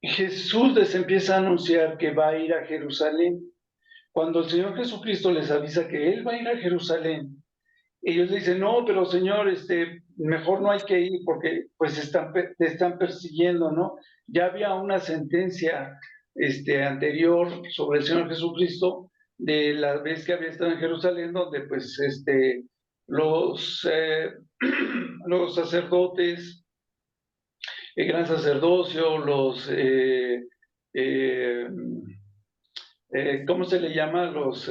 Jesús les empieza a anunciar que va a ir a Jerusalén. Cuando el Señor Jesucristo les avisa que Él va a ir a Jerusalén, ellos le dicen, no, pero Señor, mejor no hay que ir porque pues te están persiguiendo, ¿no? Ya había una sentencia anterior sobre el Señor Jesucristo de la vez que había estado en Jerusalén, donde pues los, eh, los sacerdotes, el gran sacerdocio, eh, ¿cómo se le llama? Los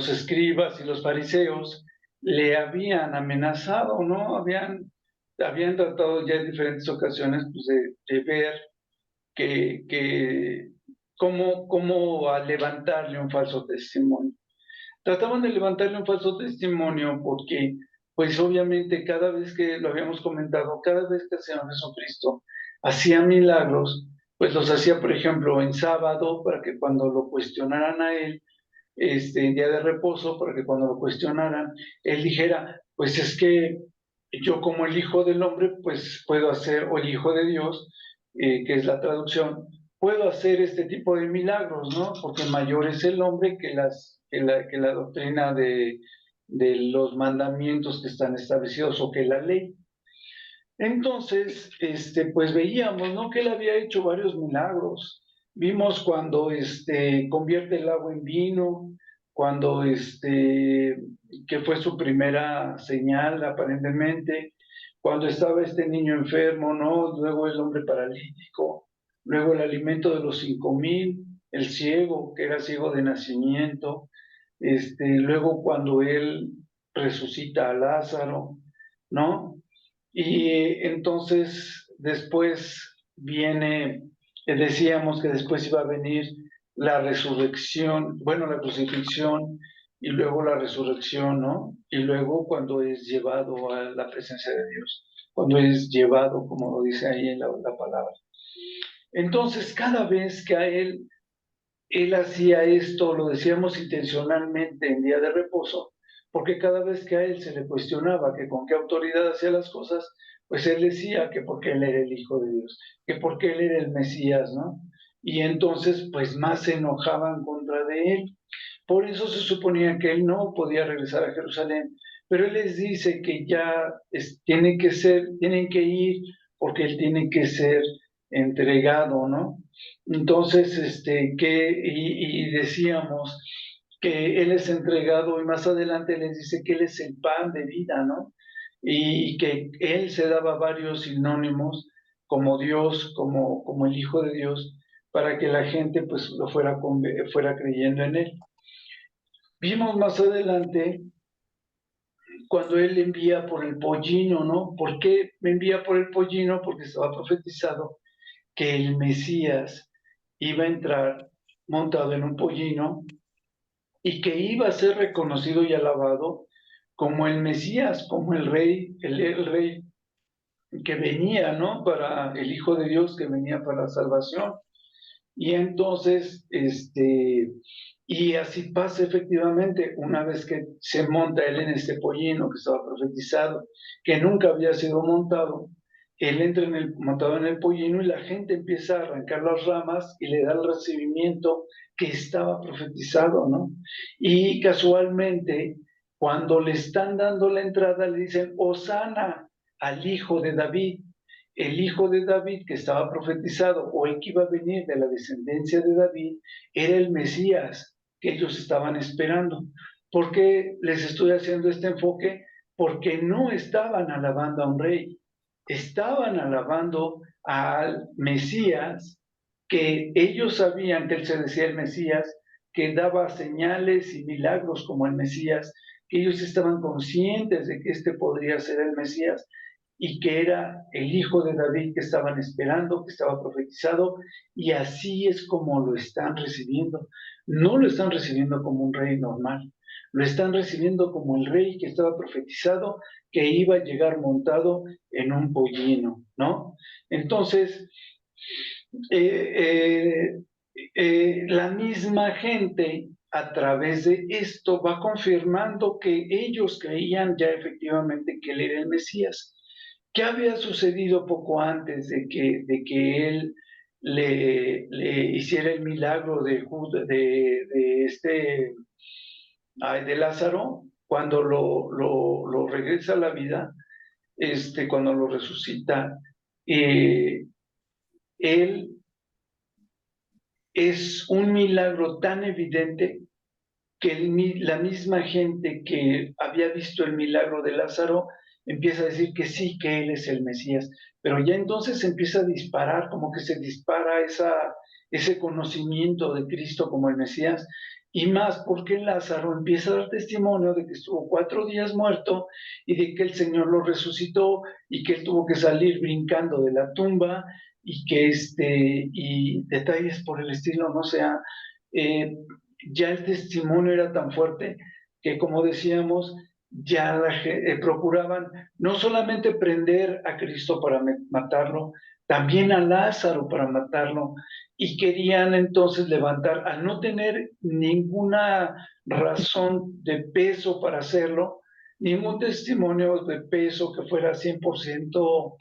escribas y los fariseos le habían amenazado, ¿no? Habían tratado ya en diferentes ocasiones pues, de ver que cómo a levantarle un falso testimonio. Trataban de levantarle un falso testimonio porque, pues obviamente cada vez que lo habíamos comentado, cada vez que el Señor Jesucristo hacía milagros, pues los hacía, por ejemplo, en sábado, para que cuando lo cuestionaran a él, en día de reposo, para que cuando lo cuestionaran, él dijera, pues es que yo como el Hijo del Hombre, pues puedo hacer, o el Hijo de Dios, que es la traducción, puedo hacer este tipo de milagros, ¿no? Porque mayor es el hombre que la doctrina de los mandamientos que están establecidos o que la ley. Entonces, pues veíamos, ¿no? Que él había hecho varios milagros. Vimos cuando, convierte el agua en vino, cuando, que fue su primera señal, aparentemente, cuando estaba este niño enfermo, ¿no? Luego el hombre paralítico, luego el alimento de los 5,000, el ciego, que era ciego de nacimiento, luego cuando él resucita a Lázaro, ¿no? Y entonces después viene, decíamos que después iba a venir la resurrección, bueno, la crucifixión y luego la resurrección, ¿no? Y luego cuando es llevado a la presencia de Dios, cuando es llevado, como lo dice ahí en la palabra. Entonces, cada vez que a él hacía esto, lo decíamos intencionalmente en día de reposo, porque cada vez que a él se le cuestionaba que con qué autoridad hacía las cosas, pues él decía que porque él era el Hijo de Dios, que porque él era el Mesías, ¿no? Y entonces, pues más se enojaban contra de él. Por eso se suponía que él no podía regresar a Jerusalén, pero él les dice que ya tienen que ir porque él tiene que ser entregado, ¿no? Entonces, y decíamos que él es entregado y más adelante les dice que él es el pan de vida, ¿no? Y que él se daba varios sinónimos como Dios, como el Hijo de Dios, para que la gente pues fuera creyendo en él. Vimos más adelante cuando él envía por el pollino, ¿no? ¿Por qué me envía por el pollino? Porque estaba profetizado que el Mesías iba a entrar montado en un pollino y que iba a ser reconocido y alabado como el Mesías, como el rey que venía, ¿no? Para el Hijo de Dios que venía para la salvación. Y entonces, y así pasa efectivamente, una vez que se monta él en este pollino que estaba profetizado, que nunca había sido montado, él entra montado en el pollino y la gente empieza a arrancar las ramas y le da el recibimiento que estaba profetizado, ¿no? Y casualmente, cuando le están dando la entrada, le dicen, Hosana al hijo de David, el hijo de David que estaba profetizado o el que iba a venir de la descendencia de David era el Mesías que ellos estaban esperando. ¿Por qué les estoy haciendo este enfoque? Porque no estaban alabando a un rey, estaban alabando al Mesías, que ellos sabían que él se decía el Mesías, que daba señales y milagros como el Mesías, que ellos estaban conscientes de que este podría ser el Mesías, y que era el hijo de David que estaban esperando, que estaba profetizado, y así es como lo están recibiendo. No lo están recibiendo como un rey normal, lo están recibiendo como el rey que estaba profetizado, que iba a llegar montado en un pollino, ¿no? Entonces, eh, la misma gente a través de esto va confirmando que ellos creían ya efectivamente que él era el Mesías. ¿Qué había sucedido poco antes de que él le hiciera el milagro de Lázaro, cuando lo regresa a la vida, cuando lo resucita, él es un milagro tan evidente que la misma gente que había visto el milagro de Lázaro empieza a decir que sí, que él es el Mesías, pero ya entonces empieza a disparar, como que se dispara ese conocimiento de Cristo como el Mesías, y más porque Lázaro empieza a dar testimonio de que estuvo 4 días muerto y de que el Señor lo resucitó y que él tuvo que salir brincando de la tumba y que y detalles por el estilo, no sea, ya el testimonio era tan fuerte que, como decíamos, ya procuraban no solamente prender a Cristo para matarlo, también a Lázaro para matarlo, y querían entonces levantar, al no tener ninguna razón de peso para hacerlo, ningún testimonio de peso que fuera 100%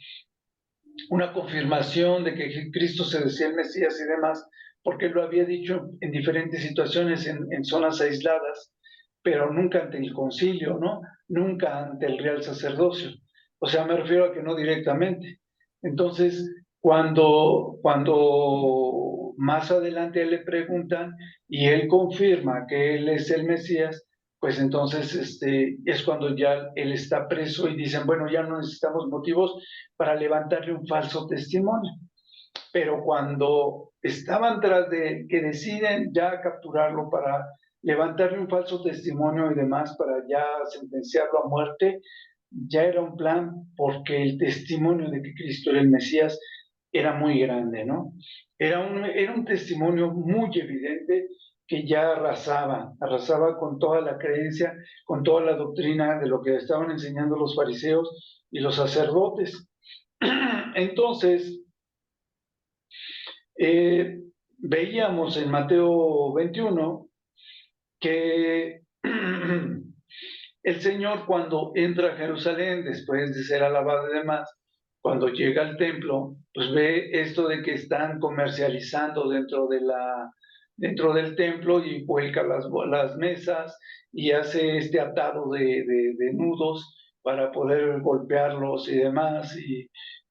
una confirmación de que Cristo se decía el Mesías y demás, porque lo había dicho en diferentes situaciones, en zonas aisladas, pero nunca ante el concilio, ¿no? Nunca ante el real sacerdocio. O sea, me refiero a que no directamente. Entonces, cuando más adelante le preguntan y él confirma que él es el Mesías, pues entonces es cuando ya él está preso y dicen, bueno, ya no necesitamos motivos para levantarle un falso testimonio. Pero cuando estaban tras de que deciden ya capturarlo para levantarle un falso testimonio y demás para ya sentenciarlo a muerte, ya era un plan porque el testimonio de que Cristo era el Mesías era muy grande, ¿no? Era un testimonio muy evidente que ya arrasaba con toda la creencia, con toda la doctrina de lo que estaban enseñando los fariseos y los sacerdotes. Entonces, veíamos en Mateo 21 que el Señor, cuando entra a Jerusalén, después de ser alabado y demás, cuando llega al templo, pues ve esto de que están comercializando dentro del templo y vuelca las mesas y hace este atado de nudos para poder golpearlos y demás.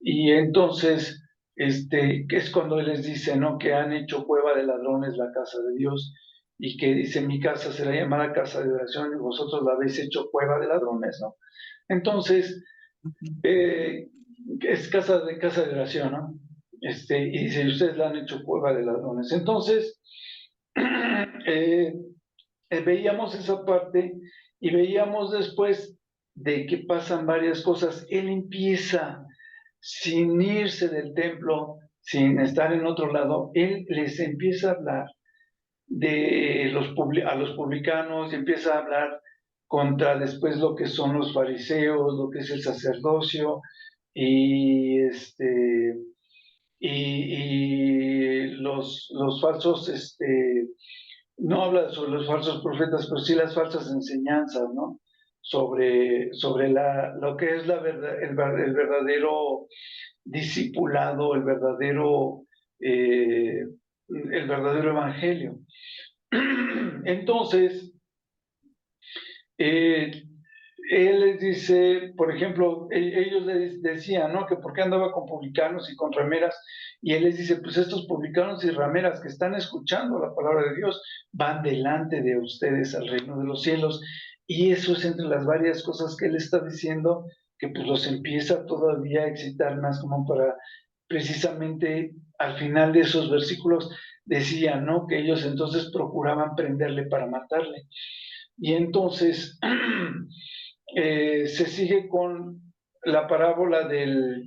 Y entonces, que es cuando Él les dice, ¿no? Que han hecho cueva de ladrones la casa de Dios, y que dice, mi casa será llamada casa de oración y vosotros la habéis hecho cueva de ladrones, ¿no? Entonces, es casa de oración, ¿no? Y dice, ustedes la han hecho cueva de ladrones. Entonces, veíamos esa parte y veíamos después de que pasan varias cosas. Él empieza, sin irse del templo, sin estar en otro lado, él les empieza a hablar a los publicanos, y empieza a hablar contra después lo que son los fariseos, lo que es el sacerdocio, y los falsos, no habla sobre los falsos profetas, pero sí las falsas enseñanzas, ¿no? Sobre lo que es el verdadero discipulado, el verdadero evangelio. Entonces, él les dice, por ejemplo, ellos les decían, ¿no? Que por qué andaba con publicanos y con rameras, y él les dice, pues estos publicanos y rameras que están escuchando la palabra de Dios van delante de ustedes al reino de los cielos, y eso es entre las varias cosas que él está diciendo, que pues los empieza todavía a excitar más, como para precisamente al final de esos versículos decían, ¿no? Que ellos entonces procuraban prenderle para matarle. Y entonces se sigue con la parábola del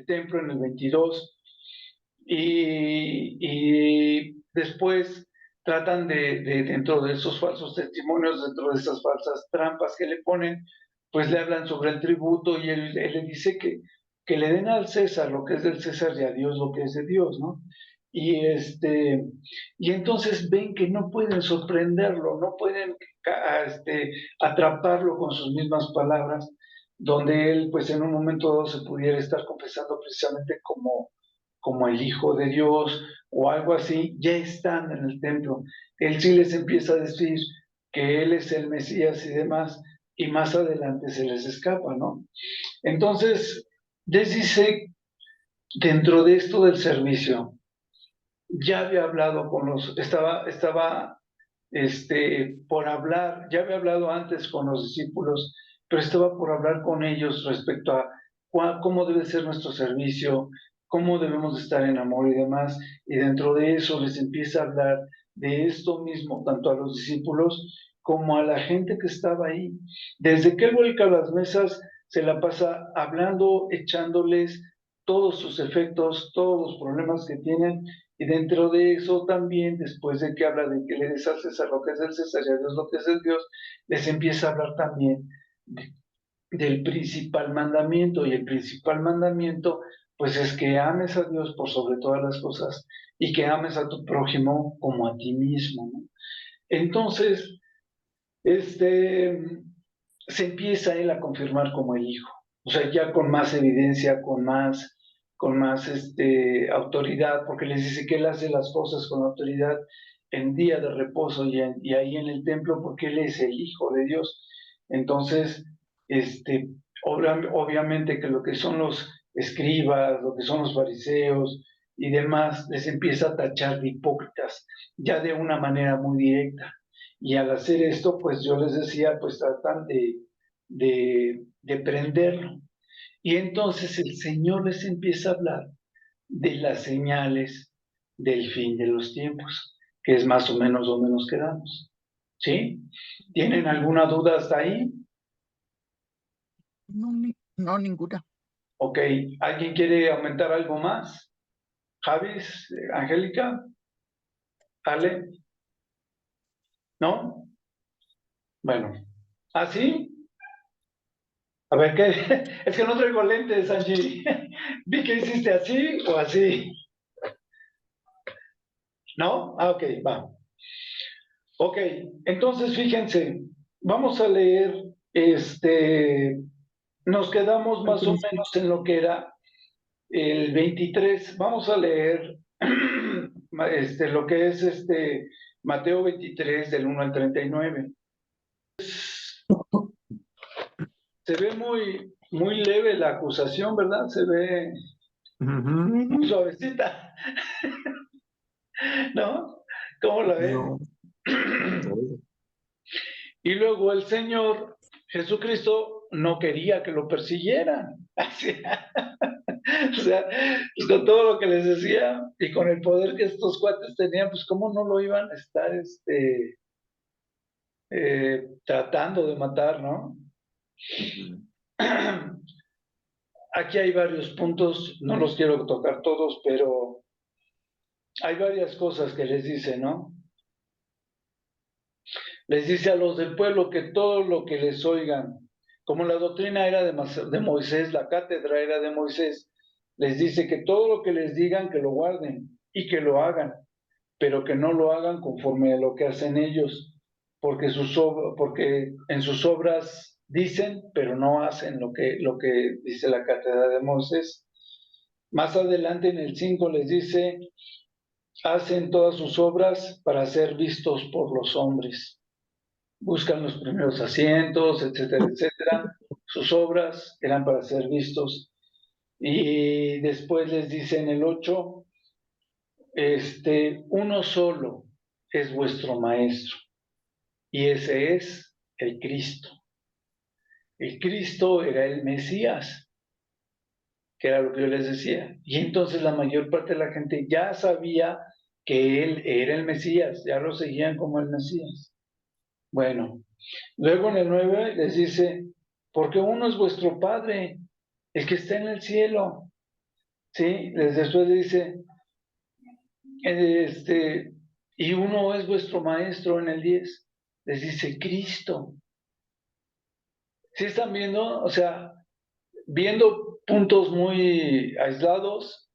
templo en el 22 y después tratan dentro de esos falsos testimonios, dentro de esas falsas trampas que le ponen, pues le hablan sobre el tributo y él le dice que le den al César lo que es del César y a Dios lo que es de Dios, ¿no? Y, y entonces ven que no pueden sorprenderlo, no pueden atraparlo con sus mismas palabras, donde él pues en un momento dado se pudiera estar confesando precisamente como como el Hijo de Dios o algo así, ya están en el templo. Él sí les empieza a decir que Él es el Mesías y demás, y más adelante se les escapa, ¿no? Entonces, les dice, dentro de esto del servicio, ya había hablado con estaba por hablar, ya había hablado antes con los discípulos, pero estaba por hablar con ellos respecto a cómo debe ser nuestro servicio, cómo debemos estar en amor y demás, y dentro de eso les empieza a hablar de esto mismo, tanto a los discípulos como a la gente que estaba ahí. Desde que él vuelca a las mesas, se la pasa hablando, echándoles todos sus efectos, todos los problemas que tienen, y dentro de eso también, después de que habla de que le des al César lo que es del César y a Dios lo que es del Dios, les empieza a hablar también del principal mandamiento. Y el principal mandamiento, pues es que ames a Dios por sobre todas las cosas y que ames a tu prójimo como a ti mismo, ¿no? Entonces, se empieza él a confirmar como el Hijo, o sea, ya con más evidencia, con más autoridad, porque les dice que él hace las cosas con autoridad en día de reposo y ahí en el templo, porque él es el Hijo de Dios. Entonces, obviamente que lo que son los escribas, lo que son los fariseos y demás, les empieza a tachar de hipócritas, ya de una manera muy directa. Y al hacer esto, pues yo les decía, pues tratan de prenderlo. Y entonces el Señor les empieza a hablar de las señales del fin de los tiempos, que es más o menos donde nos quedamos. ¿Sí? ¿Tienen alguna duda hasta ahí? No, no ninguna. Ok, ¿alguien quiere aumentar algo más? ¿Javis? ¿Angélica? ¿Ale? ¿No? Bueno, ¿así? A ver, ¿qué? Es que no traigo lentes, Angie. Vi que hiciste así o así. ¿No? Ah, ok, va. Ok, entonces fíjense, vamos a leer, nos quedamos más o menos en lo que era el 23. Vamos a leer lo que es Mateo 23 del 1 al 39. Se ve muy leve la acusación, ¿verdad? Se ve muy suavecita, ¿no? ¿Cómo la ven? No. Y luego el Señor Jesucristo no quería que lo persiguieran. O sea, pues con todo lo que les decía y con el poder que estos cuates tenían, pues cómo no lo iban a estar tratando de matar, ¿no? Aquí hay varios puntos, no los quiero tocar todos, pero hay varias cosas que les dice, ¿no? Les dice a los del pueblo que todo lo que les oigan, como la doctrina era de Moisés, la cátedra era de Moisés, les dice que todo lo que les digan que lo guarden y que lo hagan, pero que no lo hagan conforme a lo que hacen ellos, porque en sus obras dicen, pero no hacen lo que dice la cátedra de Moisés. Más adelante en el 5 les dice, hacen todas sus obras para ser vistos por los hombres. Buscan los primeros asientos, etcétera, etcétera. Sus obras eran para ser vistos. Y después les dice en el 8, uno solo es vuestro maestro, y ese es el Cristo. El Cristo era el Mesías, que era lo que yo les decía. Y entonces la mayor parte de la gente ya sabía que él era el Mesías, ya lo seguían como el Mesías. Bueno, luego en el 9 les dice, porque uno es vuestro Padre, el que está en el cielo. ¿Sí? Después dice, y uno es vuestro maestro en el 10. Les dice Cristo. ¿Sí están viendo? O sea, viendo puntos muy aislados,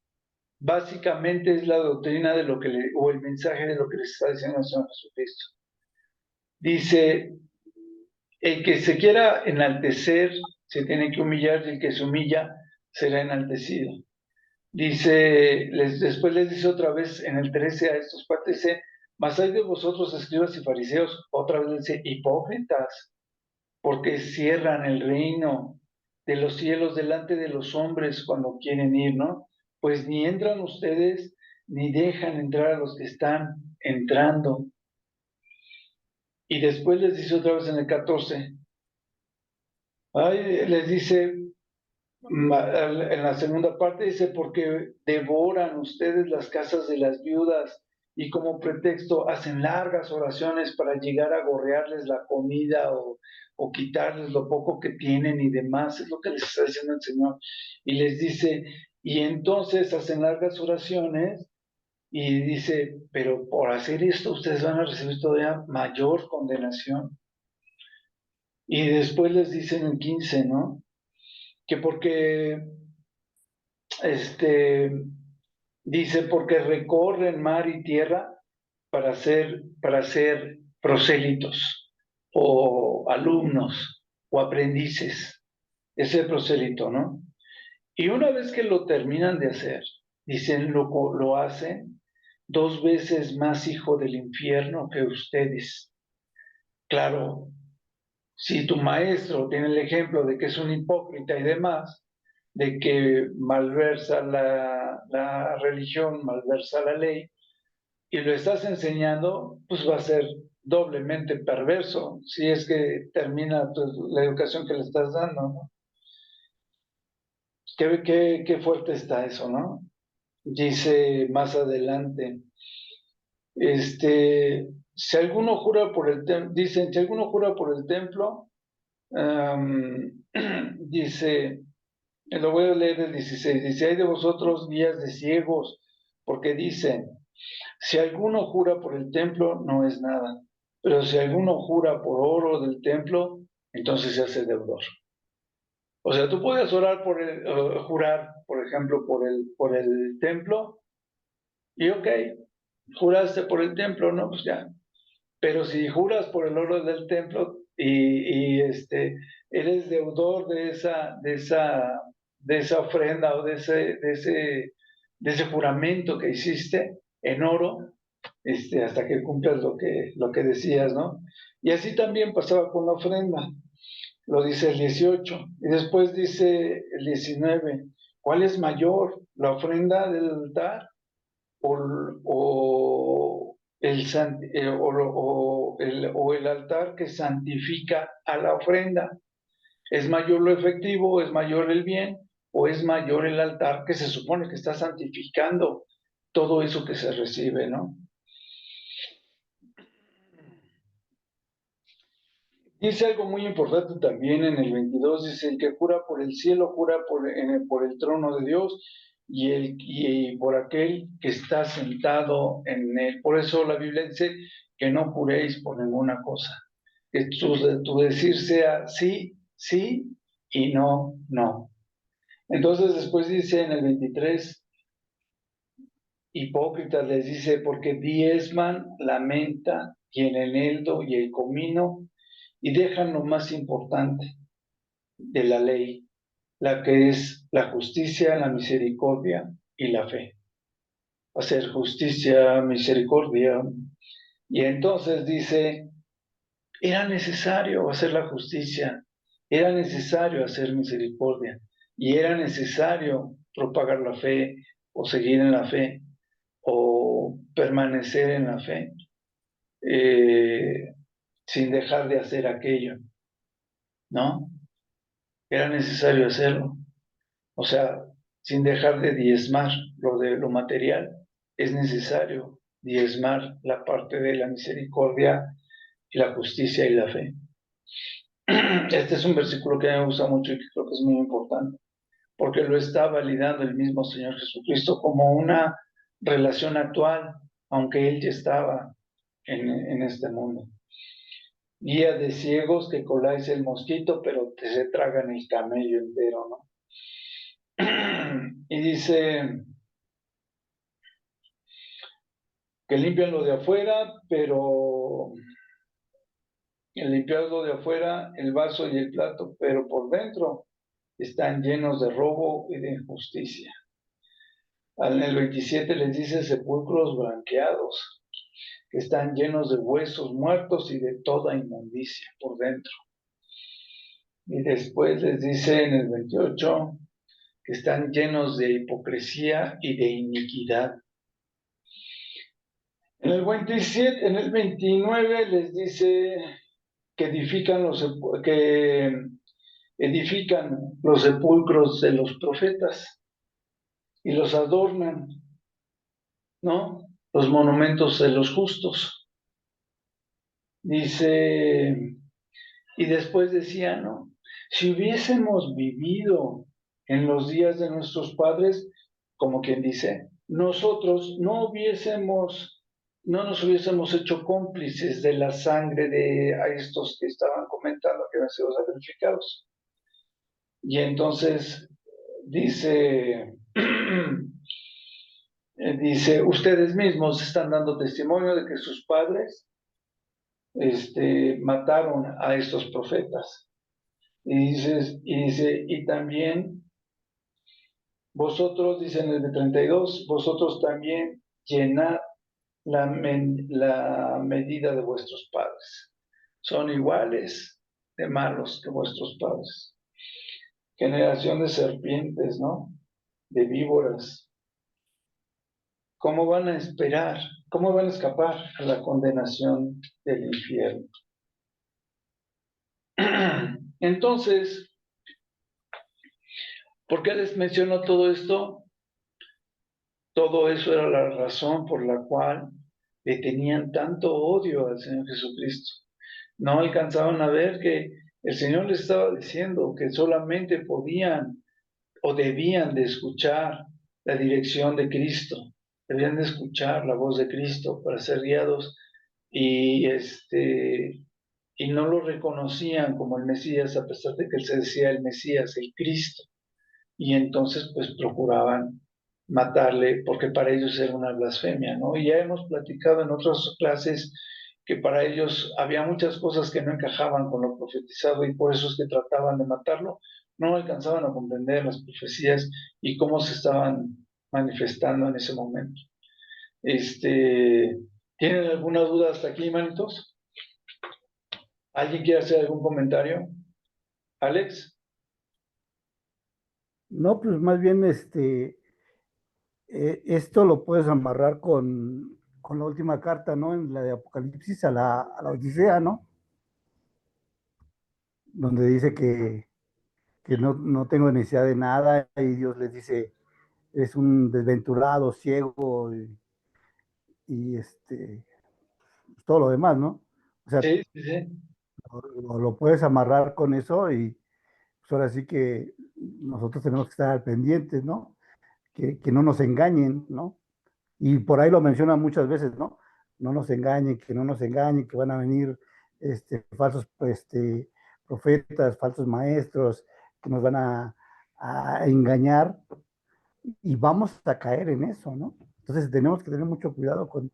básicamente es la doctrina de o el mensaje de lo que les está diciendo el Señor Jesucristo. Dice, el que se quiera enaltecer se tiene que humillar y el que se humilla será enaltecido. Dice, después les dice otra vez en el 13 a estos cuates, dice, mas hay de vosotros, escribas y fariseos, otra vez dice, hipócritas, porque cierran el reino de los cielos delante de los hombres cuando quieren ir, ¿no? Pues ni entran ustedes, ni dejan entrar a los que están entrando. Y después les dice otra vez en el 14, les dice, en la segunda parte dice, porque devoran ustedes las casas de las viudas y como pretexto hacen largas oraciones para llegar a gorrearles la comida o quitarles lo poco que tienen y demás. Es lo que les está diciendo el Señor. Y les dice, y entonces hacen largas oraciones y dice, pero por hacer esto ustedes van a recibir todavía mayor condenación. Y después les dice en el 15, ¿no? Que porque dice, porque recorren mar y tierra para ser prosélitos o alumnos o aprendices. Ese prosélito, ¿no? Y una vez que lo terminan de hacer, dicen, lo hacen 2 veces más hijo del infierno que ustedes. Claro, si tu maestro tiene el ejemplo de que es un hipócrita y demás, de que malversa la religión, malversa la ley, y lo estás enseñando, pues va a ser doblemente perverso si es que termina pues, la educación que le estás dando, ¿no? Qué fuerte está eso, ¿no? Dice más adelante, si alguno jura por el templo, dicen, si alguno jura por el templo, dice, lo voy a leer el 16, dice, hay de vosotros guías de ciegos, porque dicen, si alguno jura por el templo, no es nada, pero si alguno jura por oro del templo, entonces se hace deudor. O sea, tú puedes orar jurar, por ejemplo, por el templo, y ok, juraste por el templo, no, pues ya. Pero si juras por el oro del templo eres deudor de esa ofrenda o de ese juramento que hiciste en oro, hasta que cumplas lo que decías, ¿no? Y así también pasaba con la ofrenda, lo dice el 18, y después dice el 19, ¿cuál es mayor, la ofrenda del altar o el altar que santifica a la ofrenda? ¿Es mayor lo efectivo, es mayor el bien, o es mayor el altar que se supone que está santificando todo eso que se recibe, ¿no? Dice algo muy importante también en el 22, dice, el que jura por el cielo, jura por el trono de Dios y por aquel que está sentado en él. Por eso la Biblia dice que no juréis por ninguna cosa, que tu decir sea sí, sí y no, no. Entonces después dice en el 23, hipócritas les dice, porque diezman la menta y el eneldo y el comino y dejan lo más importante de la ley, la que es la justicia, la misericordia y la fe. Hacer justicia, misericordia. Y entonces dice, era necesario hacer la justicia, era necesario hacer misericordia y era necesario propagar la fe o seguir en la fe o permanecer en la fe sin dejar de hacer aquello, ¿no? Era necesario hacerlo. O sea, sin dejar de diezmar lo material, es necesario diezmar la parte de la misericordia y la justicia y la fe. Este es un versículo que me gusta mucho y que creo que es muy importante, porque lo está validando el mismo Señor Jesucristo como una relación actual, aunque Él ya estaba en este mundo. Guía de ciegos que coláis el mosquito, pero te se tragan el camello entero, ¿no? Y dice que limpian lo de afuera, pero limpian lo de afuera, el vaso y el plato, pero por dentro están llenos de robo y de injusticia. En el 27 les dice sepulcros blanqueados, que están llenos de huesos muertos y de toda inmundicia por dentro. Y después les dice en el 28 que están llenos de hipocresía y de iniquidad. En el 27, en el 29 les dice que edifican los sepulcros de los profetas y los adornan, ¿no? Los monumentos de los justos. Dice, y después decía, ¿no? Si hubiésemos vivido en los días de nuestros padres, como quien dice, nosotros no nos hubiésemos hecho cómplices de la sangre de a estos que estaban comentando que habían sido sacrificados. Y entonces dice, dice, ustedes mismos están dando testimonio de que sus padres mataron a estos profetas. Y también vosotros, dicen en el 32, vosotros también llenad la medida de vuestros padres. Son iguales de malos que vuestros padres. Generación de serpientes, ¿no? De víboras. ¿Cómo van a esperar? ¿Cómo van a escapar a la condenación del infierno? Entonces, ¿por qué les menciono todo esto? Todo eso era la razón por la cual le tenían tanto odio al Señor Jesucristo. No alcanzaban a ver que el Señor les estaba diciendo que solamente podían o debían de escuchar la dirección de Cristo, debían de escuchar la voz de Cristo para ser guiados y y no lo reconocían como el Mesías a pesar de que él se decía el Mesías, el Cristo. Y entonces pues procuraban matarle porque para ellos era una blasfemia, ¿no? Y ya hemos platicado en otras clases que para ellos había muchas cosas que no encajaban con lo profetizado y por eso es que trataban de matarlo, no alcanzaban a comprender las profecías y cómo se estaban manifestando en ese momento. ¿Tienen alguna duda hasta aquí, manitos? ¿Alguien quiere hacer algún comentario? ¿Alex? No, pues más bien esto lo puedes amarrar con la última carta, ¿no? En la de Apocalipsis a la Odisea, ¿no? Donde dice que no tengo necesidad de nada y Dios les dice, es un desventurado, ciego y todo lo demás, ¿no? O sea, Sí, sí, sí. lo puedes amarrar con eso y pues ahora sí que nosotros tenemos que estar al pendientes, ¿no? Que no nos engañen, ¿no? Y por ahí lo mencionan muchas veces, ¿no? No nos engañen, que no nos engañen, que van a venir falsos profetas, falsos maestros, que nos van a engañar y vamos a caer en eso, ¿no? Entonces tenemos que tener mucho cuidado con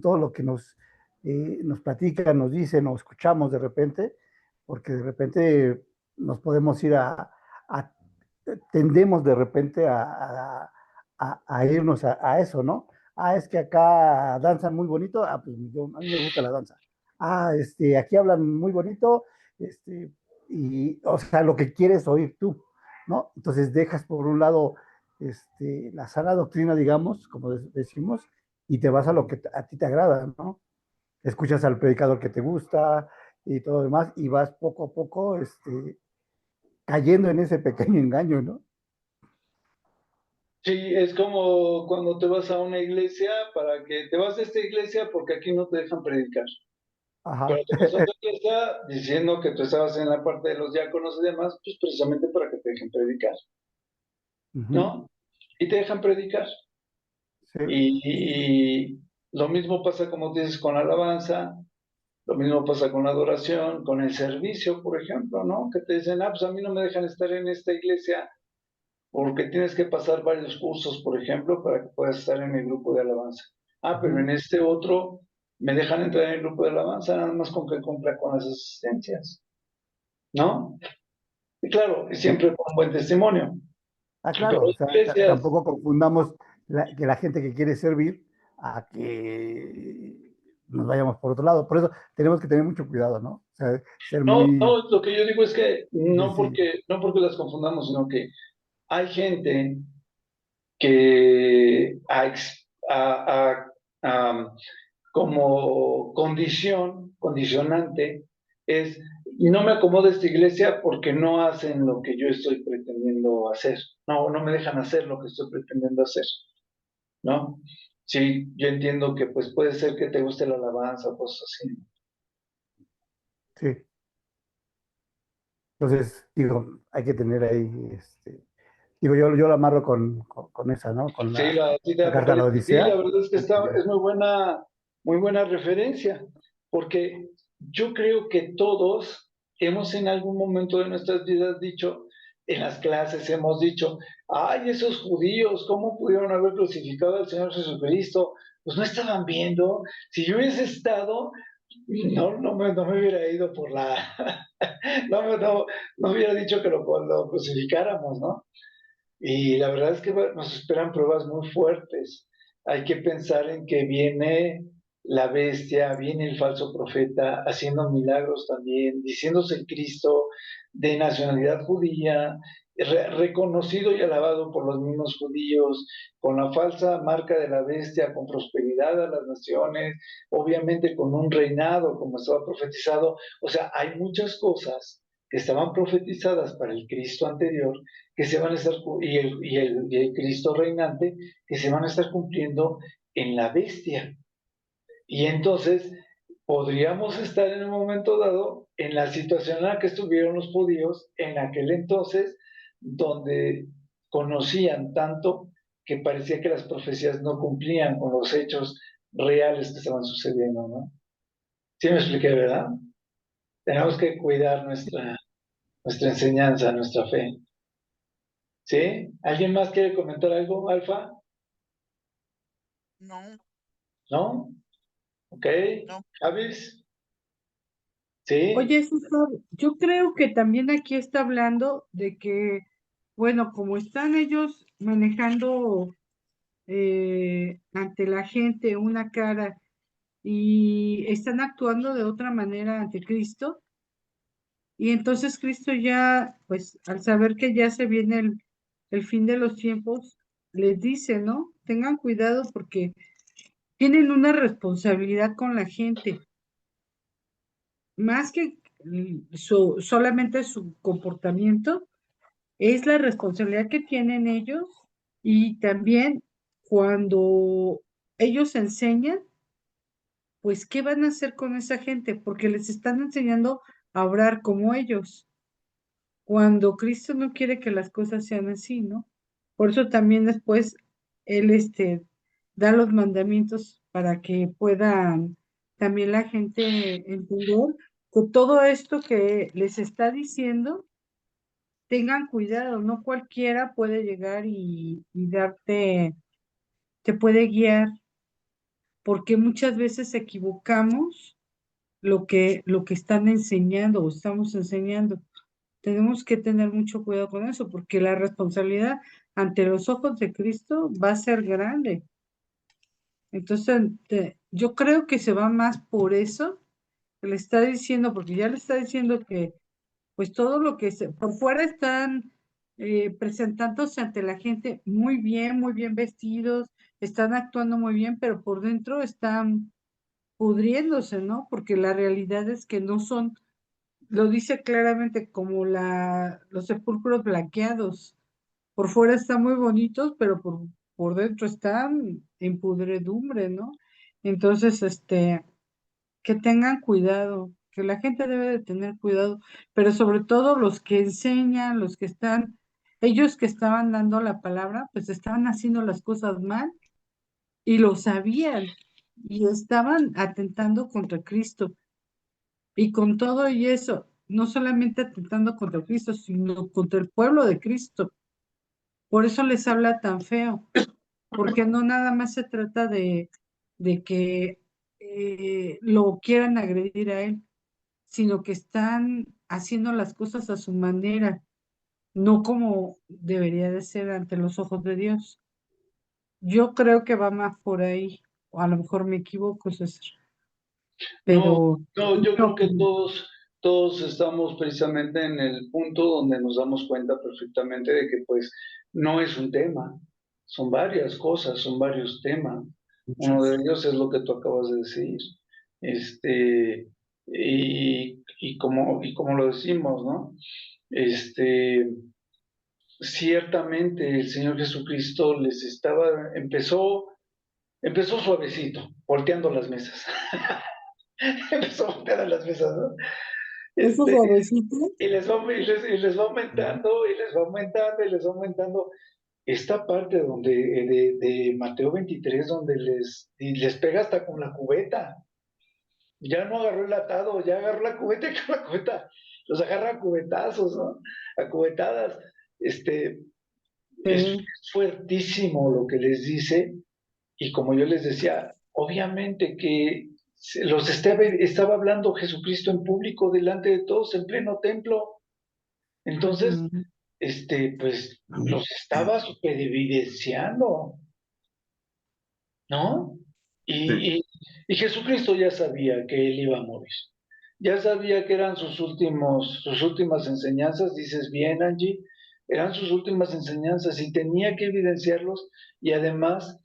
todo lo que nos platican, nos dicen o escuchamos de repente, porque de repente nos podemos ir a tendemos de repente a irnos a eso, ¿no? Ah, es que acá danzan muy bonito, ah, pues a mí me gusta la danza. Ah, aquí hablan muy bonito, o sea, lo que quieres oír tú, ¿no? Entonces dejas por un lado la sana doctrina, digamos, como decimos, y te vas a lo que a ti te agrada, ¿no? Escuchas al predicador que te gusta y todo lo demás, y vas poco a poco cayendo en ese pequeño engaño, ¿no? Sí, es como cuando te vas a una iglesia para que te vas a esta iglesia porque aquí no te dejan predicar. Pero Ajá. te vas a otra iglesia diciendo que tú estabas en la parte de los diáconos y demás, pues precisamente para que te dejen predicar, Ujú. ¿no? Y te dejan predicar. Sí, Y lo mismo pasa, como dices, con la alabanza, lo mismo pasa con la adoración, con el servicio, por ejemplo, ¿no? Que te dicen, ah, pues a mí no me dejan estar en esta iglesia porque tienes que pasar varios cursos, por ejemplo, para que puedas estar en el grupo de alabanza. Ah, pero ujú. en este otro me dejan entrar en el grupo de alabanza nada más con que cumpla con las asistencias, ¿no? Y claro, Sí. siempre con buen testimonio. Ah, Pero claro, o hay sea, iglesias, tampoco confundamos que la gente que quiere servir a que nos vayamos por otro lado. Por eso tenemos que tener mucho cuidado, ¿no? O sea, ser No, muy no, lo que yo digo es que sensible. no porque las confundamos, sino que hay gente que como condicionante es, no me acomoda esta iglesia porque no hacen lo que yo estoy pretendiendo hacer, no me dejan hacer lo que estoy pretendiendo hacer, ¿no? Sí, yo entiendo que pues puede ser que te guste la alabanza o cosas así. Sí. Entonces, digo, hay que tener ahí, digo, yo lo amarro con esa, ¿no? Con Sí, la cita de la carta a la Apocalipsis, sí, la Odisea. verdad es que Y es muy buena referencia, porque yo creo que todos hemos en algún momento de nuestras vidas dicho, en las clases hemos dicho, ay, esos judíos, ¿cómo pudieron haber crucificado al Señor Jesucristo? Pues no estaban viendo, si yo hubiese estado, no me hubiera ido por la, no hubiera dicho que lo crucificáramos, ¿no? Y la verdad es que nos esperan pruebas muy fuertes. Hay que pensar en que viene la bestia, viene el falso profeta haciendo milagros también, diciéndose el Cristo de nacionalidad judía, reconocido y alabado por los mismos judíos, con la falsa marca de la bestia, con prosperidad a las naciones, obviamente con un reinado como estaba profetizado. O sea, hay muchas cosas que estaban profetizadas para el Cristo anterior que se van a estar, y el Cristo reinante, que se van a estar cumpliendo en la bestia. Y entonces podríamos estar en un momento dado en la situación en la que estuvieron los judíos en aquel entonces, donde conocían tanto que parecía que las profecías no cumplían con los hechos reales que estaban sucediendo, ¿no? Sí me expliqué, ¿verdad? Tenemos que cuidar nuestra enseñanza, nuestra fe. ¿Sí? ¿Alguien más quiere comentar algo, Alfa? No, ¿No? Ok. no. ¿Javis? ¿Sí? Oye, César, yo creo que también aquí está hablando de que, bueno, como están ellos manejando ante la gente una cara y están actuando de otra manera ante Cristo, y entonces Cristo ya, pues al saber que ya se viene el fin de los tiempos, les dice, ¿no? Tengan cuidado porque tienen una responsabilidad con la gente, más que solamente su comportamiento, es la responsabilidad que tienen ellos y también cuando ellos enseñan, pues, ¿qué van a hacer con esa gente? Porque les están enseñando a obrar como ellos, cuando Cristo no quiere que las cosas sean así, ¿no? Por eso también después Él, da los mandamientos para que puedan también la gente entender que todo esto que les está diciendo tengan cuidado, no cualquiera puede llegar y darte, te puede guiar, porque muchas veces equivocamos lo que están enseñando o estamos enseñando. Tenemos que tener mucho cuidado con eso, porque la responsabilidad ante los ojos de Cristo va a ser grande. Entonces, yo creo que se va más por eso, que le está diciendo, porque ya le está diciendo que pues todo lo que por fuera están presentándose ante la gente muy bien vestidos, están actuando muy bien, pero por dentro están pudriéndose, ¿no? Porque la realidad es que no son, lo dice claramente como los sepulcros blanqueados. Por fuera están muy bonitos, pero por dentro están en pudredumbre, ¿no? Entonces, que tengan cuidado, que la gente debe de tener cuidado, pero sobre todo los que enseñan, los que están, ellos que estaban dando la palabra, pues estaban haciendo las cosas mal y lo sabían y estaban atentando contra Cristo. Y con todo y eso, no solamente atentando contra Cristo, sino contra el pueblo de Cristo. Por eso les habla tan feo, porque no nada más se trata de que lo quieran agredir a él, sino que están haciendo las cosas a su manera, no como debería de ser ante los ojos de Dios. Yo creo que va más por ahí, o a lo mejor me equivoco, César, No, pero no, yo creo no, que todos estamos precisamente en el punto donde nos damos cuenta perfectamente de que pues no es un tema, son varias cosas, son varios temas. Uno de ellos es lo que tú acabas de decir. Este, y como lo decimos, ¿no? Este, ciertamente el Señor Jesucristo empezó suavecito, volteando las mesas. Empezó a voltear a las mesas, ¿no? eso Este, suavecito. y les va aumentando, y les va aumentando, y les va aumentando. Esta parte de Mateo 23, donde y les pega hasta con la cubeta. Ya no agarró el atado, ya agarró la cubeta y con la cubeta los agarra a cubetazos, ¿no? A cubetadas. Este, es Sí. fuertísimo lo que les dice, y como yo les decía, obviamente que estaba hablando Jesucristo en público delante de todos en pleno templo. Entonces, Ujú. pues los estaba super evidenciando, ¿no? Sí. Y Jesucristo ya sabía que él iba a morir. Ya sabía que eran sus últimas enseñanzas, dices bien, Angie, eran sus últimas enseñanzas y tenía que evidenciarlos y además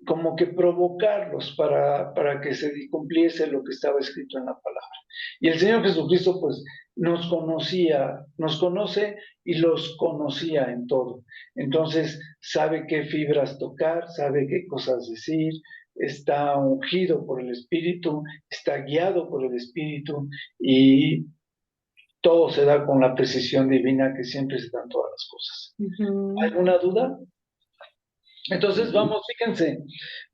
como que provocarlos para que se cumpliese lo que estaba escrito en la palabra. Y el Señor Jesucristo pues nos conoce y los conocía en todo. Entonces sabe qué fibras tocar, sabe qué cosas decir, está ungido por el Espíritu, está guiado por el Espíritu y todo se da con la precisión divina que siempre se dan todas las cosas. Ujú. ¿Alguna duda? Entonces fíjense,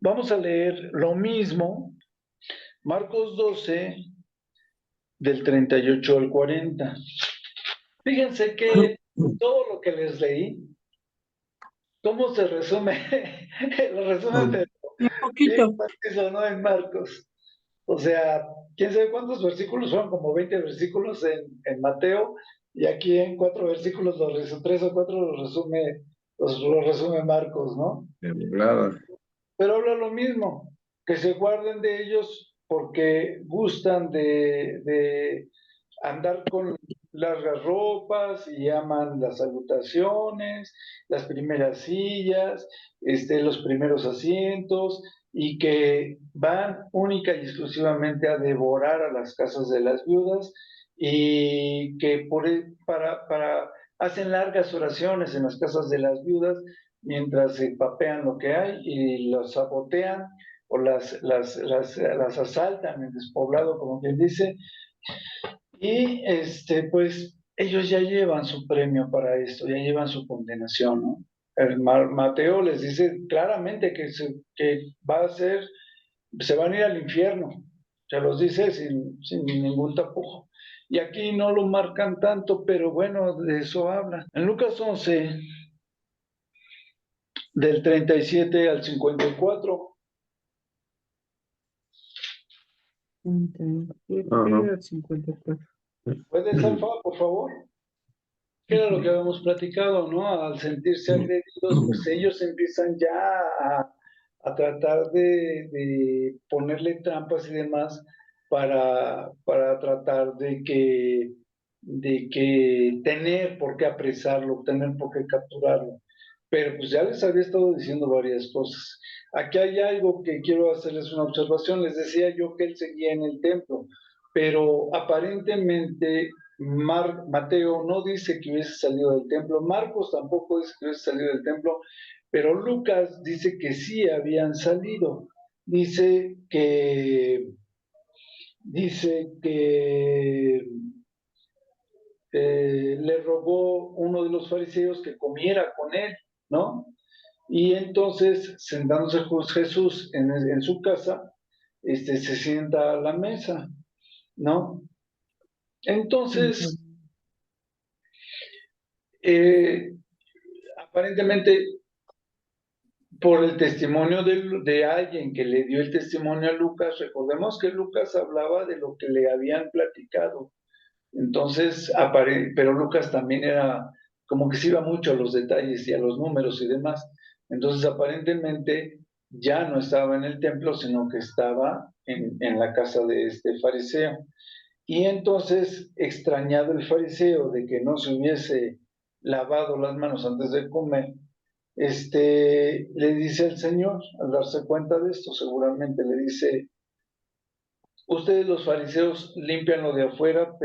vamos a leer lo mismo, Marcos 12, del 38 al 40. Fíjense que todo lo que les leí, ¿cómo se resume? Lo resumen Mm. Un bien poquito. preciso, ¿no? En Marcos. O sea, quién sabe cuántos versículos, fueron como 20 versículos en Mateo, y aquí en 4 versículos, 3 o 4 los resume Marcos, ¿no? De volada. Pero habla lo mismo, que se guarden de ellos porque gustan de andar con largas ropas y aman las salutaciones, las primeras sillas, los primeros asientos, y que van única y exclusivamente a devorar a las casas de las viudas y que hacen largas oraciones en las casas de las viudas mientras se papean lo que hay y los sabotean o las asaltan en despoblado, como quien dice, y pues ellos ya llevan su premio para esto, ya llevan su condenación, ¿no? Mateo les dice claramente que se van a ir al infierno, se los dice sin ningún tapujo. Y aquí no lo marcan tanto, pero bueno, de eso habla. En Lucas 11, del 37 al 54. 37 al 54. ¿Puedes, Alfa, por favor? Que era lo que habíamos platicado, ¿no? Al sentirse agredidos, pues ellos empiezan ya a tratar de ponerle trampas y demás para tratar de que tener por qué apresarlo, tener por qué capturarlo. Pero pues ya les había estado diciendo varias cosas. Aquí hay algo que quiero hacerles una observación. Les decía yo que él seguía en el templo, pero aparentemente Mateo no dice que hubiese salido del templo, Marcos tampoco dice que hubiese salido del templo, pero Lucas dice que sí habían salido. Dice que, dice que le rogó uno de los fariseos que comiera con él, ¿no? Y entonces, sentándose Jesús en su casa, se sienta a la mesa, ¿no? Entonces, eh, aparentemente, por el testimonio de alguien que le dio el testimonio a Lucas, recordemos que Lucas hablaba de lo que le habían platicado. Entonces, pero Lucas también era como que se iba mucho a los detalles y a los números y demás. Entonces, aparentemente, ya no estaba en el templo, sino que estaba en la casa de este fariseo. Y entonces, extrañado el fariseo de que no se hubiese lavado las manos antes de comer, le dice al Señor, al darse cuenta de esto, seguramente le dice: ustedes los fariseos limpian lo de afuera,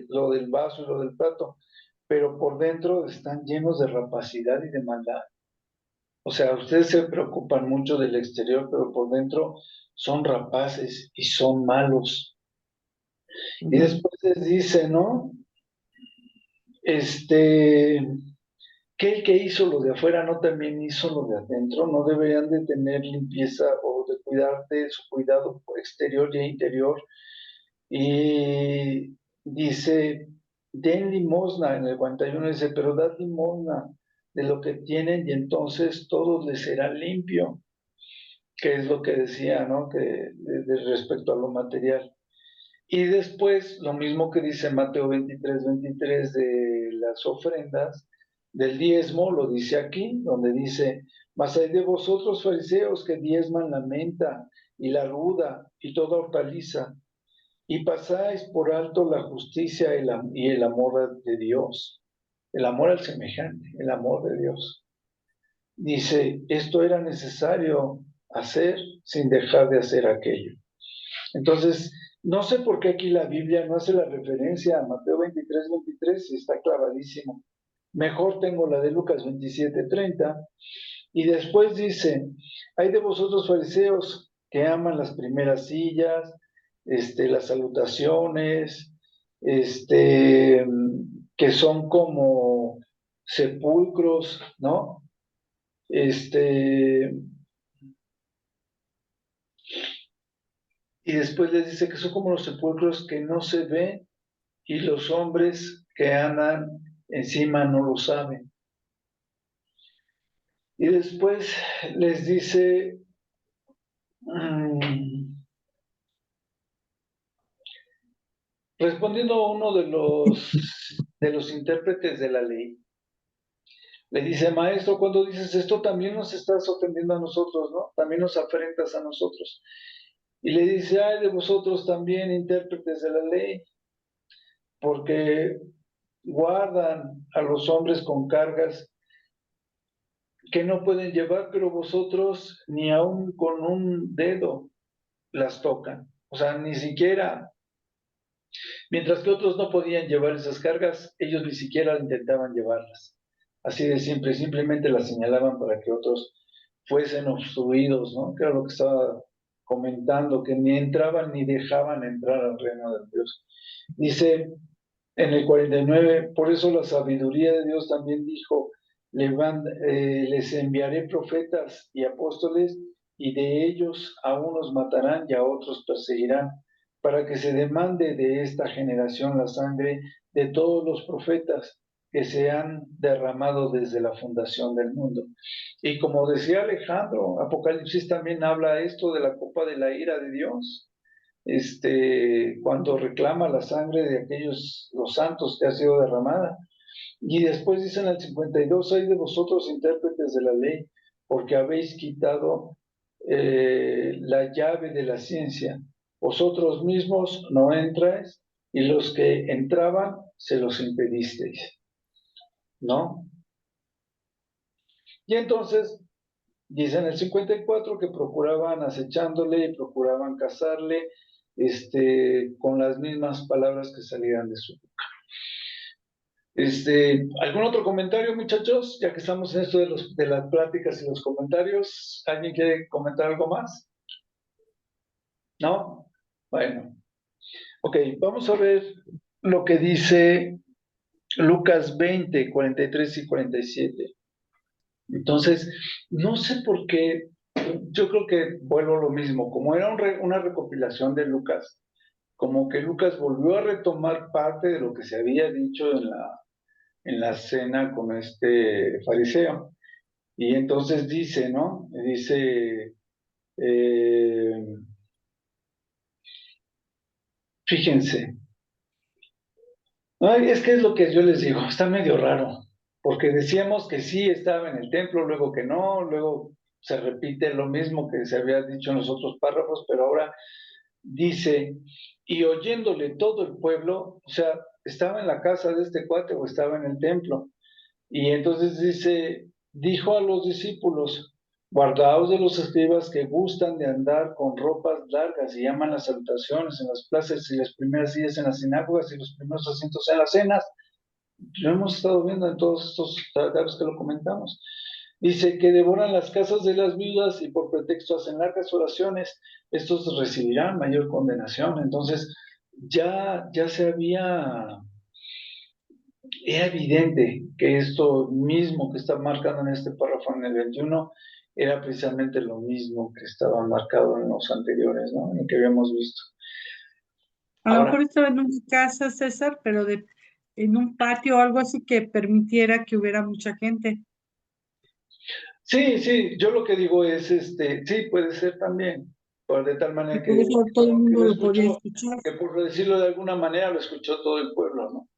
lo del vaso y lo del plato, pero por dentro están llenos de rapacidad y de maldad. O sea, ustedes se preocupan mucho del exterior, pero por dentro son rapaces y son malos. Y después les dice, ¿no? Que el que hizo lo de afuera no también hizo lo de adentro, no deberían de tener limpieza o de cuidar de su cuidado exterior y interior. Y dice, den limosna, en el 41 dice, pero dad limosna de lo que tienen y entonces todo les será limpio, que es lo que decía, ¿no? Que respecto a lo material. Y después, lo mismo que dice Mateo 23 de las ofrendas, del diezmo, lo dice aquí, donde dice: mas hay de vosotros fariseos que diezman la menta y la ruda y toda hortaliza, y pasáis por alto la justicia y el amor de Dios, el amor al semejante, el amor de Dios. Dice, esto era necesario hacer sin dejar de hacer aquello. Entonces, no sé por qué aquí la Biblia no hace la referencia a Mateo 23 y está clavadísimo. Mejor tengo la de Lucas 27:30. Y después dice, hay de vosotros fariseos que aman las primeras sillas, las salutaciones, que son como sepulcros, ¿no? Este, y después les dice que son como los sepulcros que no se ven y los hombres que andan encima no lo saben. Y después les dice, respondiendo a uno de los intérpretes de la ley, le dice: maestro, cuando dices esto también nos estás ofendiendo a nosotros, ¿no? También nos afrentas a nosotros. Y le dice: ay de vosotros también, intérpretes de la ley, porque guardan a los hombres con cargas que no pueden llevar, pero vosotros ni aun con un dedo las tocan. O sea, ni siquiera, mientras que otros no podían llevar esas cargas, ellos ni siquiera intentaban llevarlas. Así de simple, simplemente las señalaban para que otros fuesen obstruidos, ¿no? Que era lo que estaba comentando, que ni entraban ni dejaban entrar al reino de Dios. Dice en el 49, por eso la sabiduría de Dios también dijo: les enviaré profetas y apóstoles, y de ellos a unos matarán y a otros perseguirán, para que se demande de esta generación la sangre de todos los profetas que se han derramado desde la fundación del mundo. Y como decía Alejandro, Apocalipsis también habla esto de la copa de la ira de Dios, cuando reclama la sangre de aquellos, los santos, que ha sido derramada. Y después dice en el 52, hay de vosotros intérpretes de la ley, porque habéis quitado la llave de la ciencia. Vosotros mismos no entráis, y los que entraban se los impedisteis, ¿no? Y entonces dice en el 54 que procuraban acechándole y procuraban cazarle, con las mismas palabras que salían de su boca. ¿Algún otro comentario, muchachos? Ya que estamos en esto de las pláticas y los comentarios, ¿alguien quiere comentar algo más? ¿No? Bueno, ok, vamos a ver lo que dice Lucas 20, 43 y 47. Entonces, no sé por qué, yo creo que vuelvo a lo mismo, como era una recopilación de Lucas, como que Lucas volvió a retomar parte de lo que se había dicho en la cena con este fariseo. Y entonces dice, ¿no? Dice, fíjense, ay, es que es lo que yo les digo, está medio raro, porque decíamos que sí estaba en el templo, luego que no, luego se repite lo mismo que se había dicho en los otros párrafos, pero ahora dice, y oyéndole todo el pueblo, o sea, estaba en la casa de este cuate o estaba en el templo, y entonces dice, dijo a los discípulos, guardaos de los escribas que gustan de andar con ropas largas y llaman las salutaciones en las plazas y las primeras sillas en las sinagogas y los primeros asientos en las cenas. Lo hemos estado viendo en todos estos tratados que lo comentamos. Dice que devoran las casas de las viudas y por pretexto hacen largas oraciones, estos recibirán mayor condenación. Entonces, ya se había, era evidente que esto mismo que está marcado en este párrafo en el 21 era precisamente lo mismo que estaba marcado en los anteriores, ¿no? En el que habíamos visto. A lo Ahora, mejor estaba en una casa, César, pero en un patio o algo así que permitiera que hubiera mucha gente. sí, yo lo que digo es, sí, puede ser también, de tal Y manera por eso todo el que mundo lo lo podía escuchó, escuchar. que por decirlo de alguna manera lo escuchó todo el pueblo, ¿no?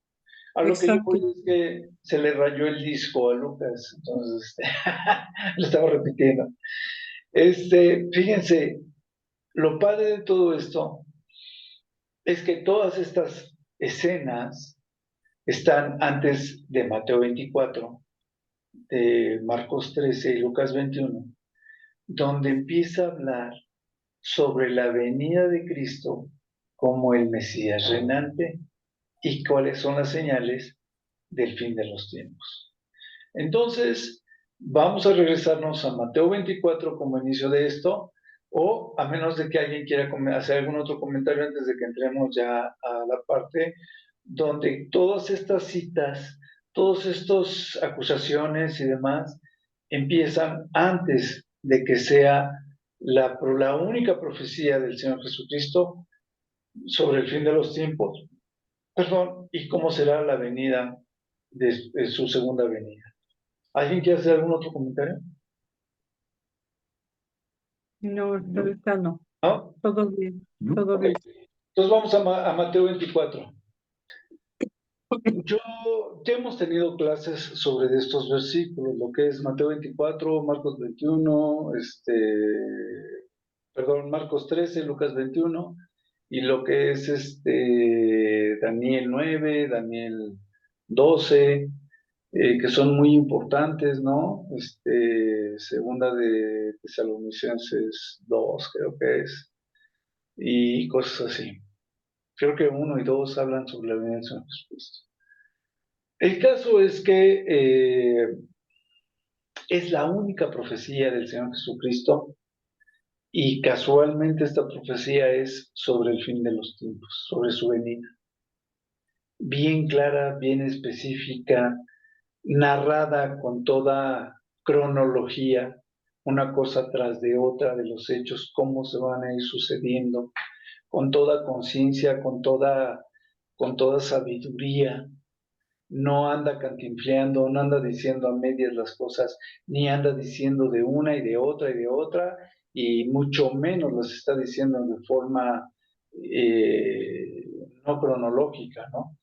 A lo que yo Exacto. voy es que se le rayó el disco a Lucas, entonces, lo estaba repitiendo. Fíjense, lo padre de todo esto es que todas estas escenas están antes de Mateo 24, de Marcos 13 y Lucas 21, donde empieza a hablar sobre la venida de Cristo como el Mesías reinante y cuáles son las señales del fin de los tiempos. Entonces, vamos a regresarnos a Mateo 24 como inicio de esto, o a menos de que alguien quiera hacer algún otro comentario antes de que entremos ya a la parte donde todas estas citas, todas estas acusaciones y demás empiezan antes de que sea la única profecía del Señor Jesucristo sobre el fin de los tiempos, perdón, y cómo será la venida de su segunda venida. ¿Alguien quiere hacer algún otro comentario? No, ahorita no. ¿No? Todo bien, todo Ok. bien. Entonces vamos a Mateo 24. Ya hemos tenido clases sobre estos versículos, lo que es Mateo 24, Marcos 21, Marcos 13, Lucas 21, y lo que es Daniel 9, Daniel 12, que son muy importantes, ¿no? Segunda de Tesalonicenses 2, creo que es, y cosas así. Creo que 1 y 2 hablan sobre la venida del Señor Jesucristo. El caso es que es la única profecía del Señor Jesucristo y casualmente esta profecía es sobre el fin de los tiempos, sobre su venida. Bien clara, bien específica, narrada con toda cronología, una cosa tras de otra de los hechos, cómo se van a ir sucediendo, con toda conciencia, con toda sabiduría. No anda cantinfleando, no anda diciendo a medias las cosas, ni anda diciendo de una y de otra y de otra, y mucho menos las está diciendo de forma no cronológica, ¿no?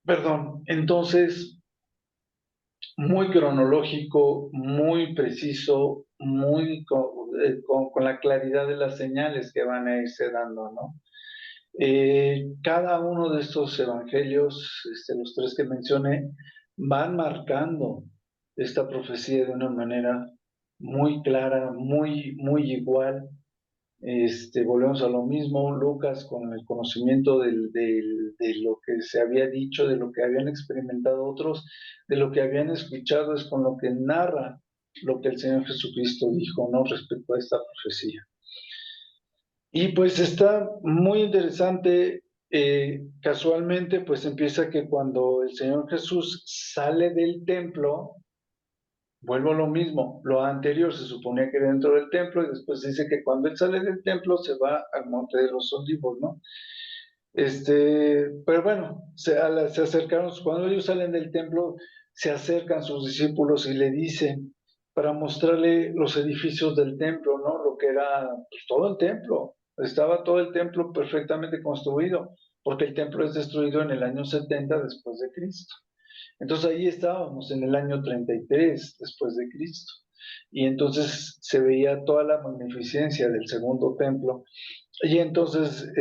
Perdón, entonces, muy cronológico, muy preciso, con la claridad de las señales que van a irse dando, ¿no? Cada uno de estos evangelios, los tres que mencioné, van marcando esta profecía de una manera muy clara, muy igual. Volvemos a lo mismo, Lucas con el conocimiento de lo que se había dicho, de lo que habían experimentado otros, de lo que habían escuchado, es con lo que narra lo que el Señor Jesucristo dijo, ¿no? Respecto a esta profecía. Y pues está muy interesante, casualmente pues empieza que cuando el Señor Jesús sale del templo, vuelvo a lo mismo, lo anterior se suponía que dentro del templo y después dice que cuando él sale del templo se va al Monte de los Olivos, ¿no? Pero bueno, se acercaron, cuando ellos salen del templo, se acercan sus discípulos y le dicen, para mostrarle los edificios del templo, ¿no? Lo que era pues, todo el templo, estaba todo el templo perfectamente construido, porque el templo es destruido en el año 70 después de Cristo. Entonces ahí estábamos en el año 33 después de Cristo. Y entonces se veía toda la magnificencia del segundo templo. Y entonces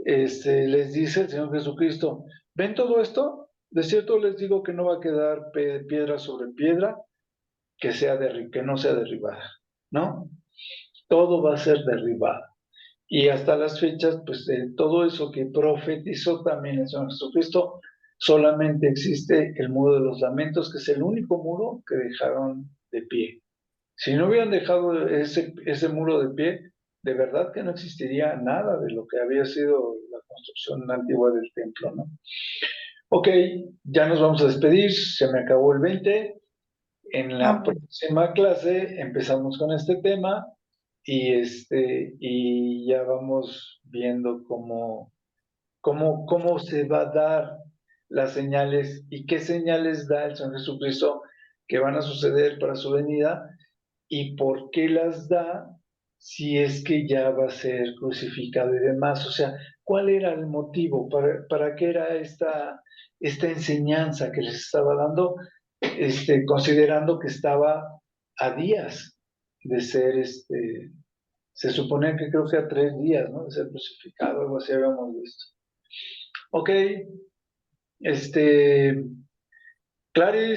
les dice el Señor Jesucristo, ¿ven todo esto? De cierto les digo que no va a quedar piedra sobre piedra que no sea derribada, ¿no? Todo va a ser derribado. Y hasta las fechas, pues de todo eso que profetizó también el Señor Jesucristo, solamente existe el muro de los lamentos, que es el único muro que dejaron de pie. Si no hubieran dejado ese muro de pie, de verdad que no existiría nada de lo que había sido la construcción antigua del templo, ¿no? Ok, ya nos vamos a despedir, se me acabó el 20. En la Bueno. próxima clase empezamos con este tema y ya vamos viendo cómo se va a dar las señales y qué señales da el Señor Jesucristo que van a suceder para su venida y por qué las da si es que ya va a ser crucificado y demás. O sea, ¿cuál era el motivo? ¿Para qué era esta enseñanza que les estaba dando? Considerando que estaba a días de ser, se supone que creo que a 3 días, ¿no? De ser crucificado, algo así habíamos visto. Ok, Clarice.